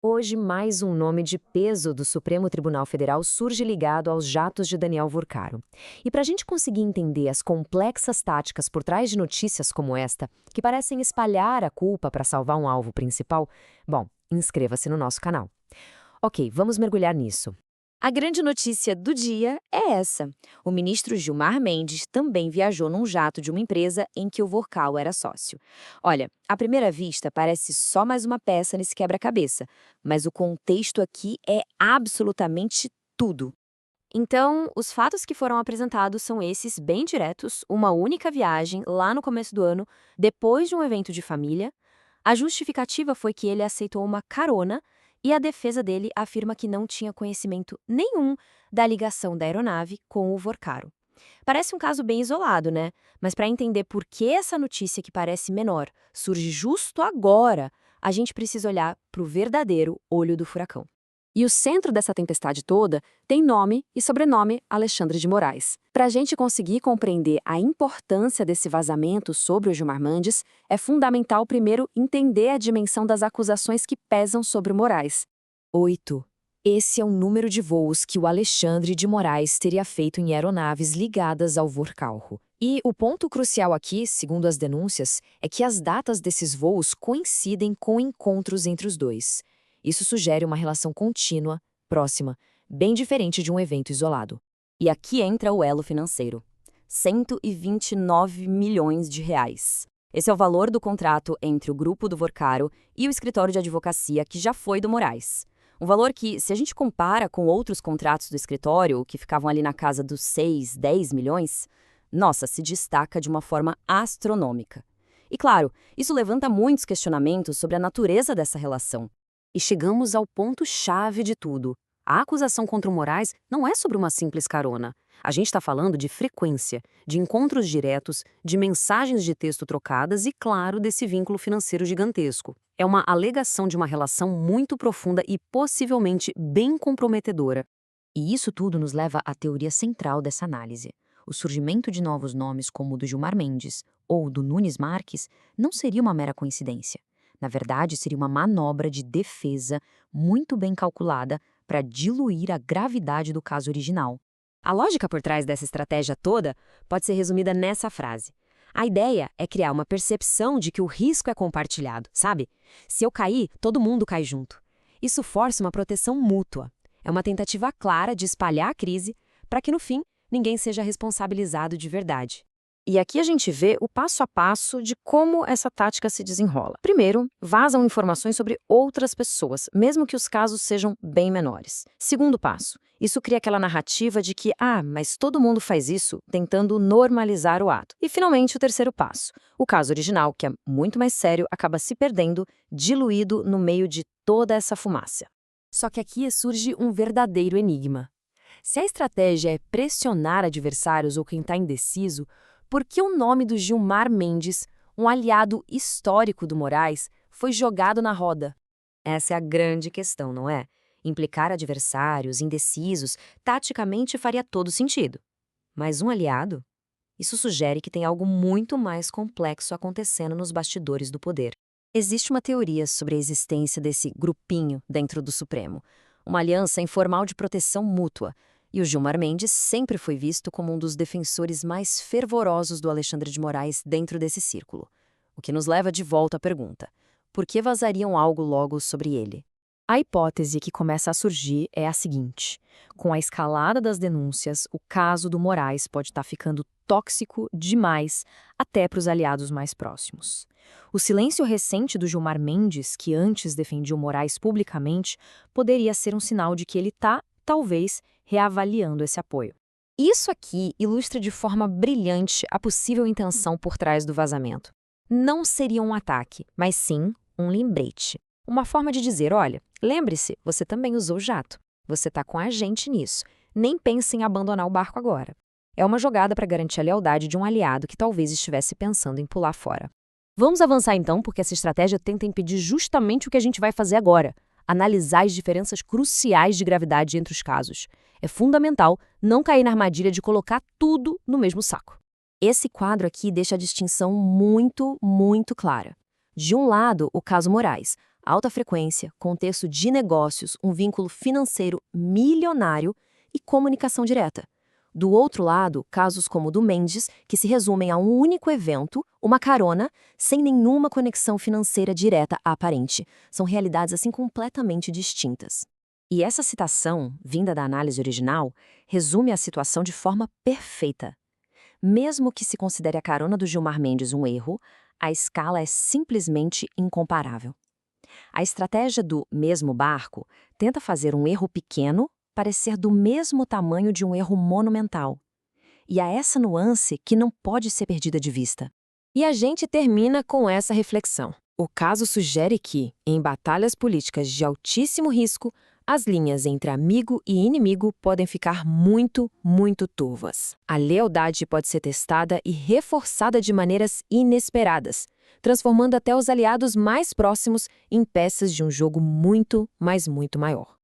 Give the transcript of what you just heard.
Hoje, mais um nome de peso do Supremo Tribunal Federal surge ligado aos jatos de Daniel Vulcaro. E para a gente conseguir entender as complexas táticas por trás de notícias como esta, que parecem espalhar a culpa para salvar um alvo principal, bom, inscreva-se no nosso canal. Ok, vamos mergulhar nisso. A grande notícia do dia é essa. O ministro Gilmar Mendes também viajou num jato de uma empresa em que o Vorcal era sócio. Olha, à primeira vista parece só mais uma peça nesse quebra-cabeça, mas o contexto aqui é absolutamente tudo. Então, os fatos que foram apresentados são esses bem diretos, uma única viagem lá no começo do ano, depois de um evento de família. A justificativa foi que ele aceitou uma carona e a defesa dele afirma que não tinha conhecimento nenhum da ligação da aeronave com o Vorcaro. Parece um caso bem isolado, né? Mas para entender por que essa notícia que parece menor surge justo agora, a gente precisa olhar para o verdadeiro olho do furacão. E o centro dessa tempestade toda tem nome e sobrenome Alexandre de Moraes. Para a gente conseguir compreender a importância desse vazamento sobre o Gilmar Mendes, é fundamental primeiro entender a dimensão das acusações que pesam sobre o Moraes. 8. Esse é o número de voos que o Alexandre de Moraes teria feito em aeronaves ligadas ao Vorcalro. E o ponto crucial aqui, segundo as denúncias, é que as datas desses voos coincidem com encontros entre os dois. Isso sugere uma relação contínua, próxima, bem diferente de um evento isolado. E aqui entra o elo financeiro. 129 milhões de reais. Esse é o valor do contrato entre o grupo do Vorcaro e o escritório de advocacia que já foi do Moraes. Um valor que, se a gente compara com outros contratos do escritório, que ficavam ali na casa dos 6, 10 milhões, nossa, se destaca de uma forma astronômica. E claro, isso levanta muitos questionamentos sobre a natureza dessa relação. E chegamos ao ponto-chave de tudo. A acusação contra o Moraes não é sobre uma simples carona. A gente está falando de frequência, de encontros diretos, de mensagens de texto trocadas e, claro, desse vínculo financeiro gigantesco. É uma alegação de uma relação muito profunda e possivelmente bem comprometedora. E isso tudo nos leva à teoria central dessa análise. O surgimento de novos nomes como o do Gilmar Mendes ou do Nunes Marques não seria uma mera coincidência. Na verdade, seria uma manobra de defesa muito bem calculada para diluir a gravidade do caso original. A lógica por trás dessa estratégia toda pode ser resumida nessa frase. A ideia é criar uma percepção de que o risco é compartilhado, sabe? Se eu cair, todo mundo cai junto. Isso força uma proteção mútua. É uma tentativa clara de espalhar a crise para que, no fim, ninguém seja responsabilizado de verdade. E aqui a gente vê o passo a passo de como essa tática se desenrola. Primeiro, vazam informações sobre outras pessoas, mesmo que os casos sejam bem menores. Segundo passo, isso cria aquela narrativa de que, mas todo mundo faz isso, tentando normalizar o ato. E finalmente, o terceiro passo. O caso original, que é muito mais sério, acaba se perdendo, diluído no meio de toda essa fumaça. Só que aqui surge um verdadeiro enigma. Se a estratégia é pressionar adversários ou quem está indeciso, por que o nome do Gilmar Mendes, um aliado histórico do Moraes, foi jogado na roda? Essa é a grande questão, não é? Implicar adversários, indecisos, taticamente faria todo sentido. Mas um aliado? Isso sugere que tem algo muito mais complexo acontecendo nos bastidores do poder. Existe uma teoria sobre a existência desse grupinho dentro do Supremo, uma aliança informal de proteção mútua. E o Gilmar Mendes sempre foi visto como um dos defensores mais fervorosos do Alexandre de Moraes dentro desse círculo. O que nos leva de volta à pergunta: por que vazariam algo logo sobre ele? A hipótese que começa a surgir é a seguinte: com a escalada das denúncias, o caso do Moraes pode estar ficando tóxico demais até para os aliados mais próximos. O silêncio recente do Gilmar Mendes, que antes defendia o Moraes publicamente, poderia ser um sinal de que ele está, talvez, reavaliando esse apoio. Isso aqui ilustra de forma brilhante a possível intenção por trás do vazamento. Não seria um ataque, mas sim um lembrete. Uma forma de dizer, olha, lembre-se, você também usou o jato. Você está com a gente nisso. Nem pense em abandonar o barco agora. É uma jogada para garantir a lealdade de um aliado que talvez estivesse pensando em pular fora. Vamos avançar então, porque essa estratégia tenta impedir justamente o que a gente vai fazer agora: analisar as diferenças cruciais de gravidade entre os casos. É fundamental não cair na armadilha de colocar tudo no mesmo saco. Esse quadro aqui deixa a distinção muito, muito clara. De um lado, o caso Moraes, alta frequência, contexto de negócios, um vínculo financeiro milionário e comunicação direta. Do outro lado, casos como o do Mendes, que se resumem a um único evento, uma carona, sem nenhuma conexão financeira direta aparente. São realidades assim completamente distintas. E essa citação, vinda da análise original, resume a situação de forma perfeita. Mesmo que se considere a carona do Gilmar Mendes um erro, a escala é simplesmente incomparável. A estratégia do mesmo barco tenta fazer um erro pequeno parecer do mesmo tamanho de um erro monumental. E há essa nuance que não pode ser perdida de vista. E a gente termina com essa reflexão. O caso sugere que, em batalhas políticas de altíssimo risco, as linhas entre amigo e inimigo podem ficar muito, muito turvas. A lealdade pode ser testada e reforçada de maneiras inesperadas, transformando até os aliados mais próximos em peças de um jogo muito, mas muito maior.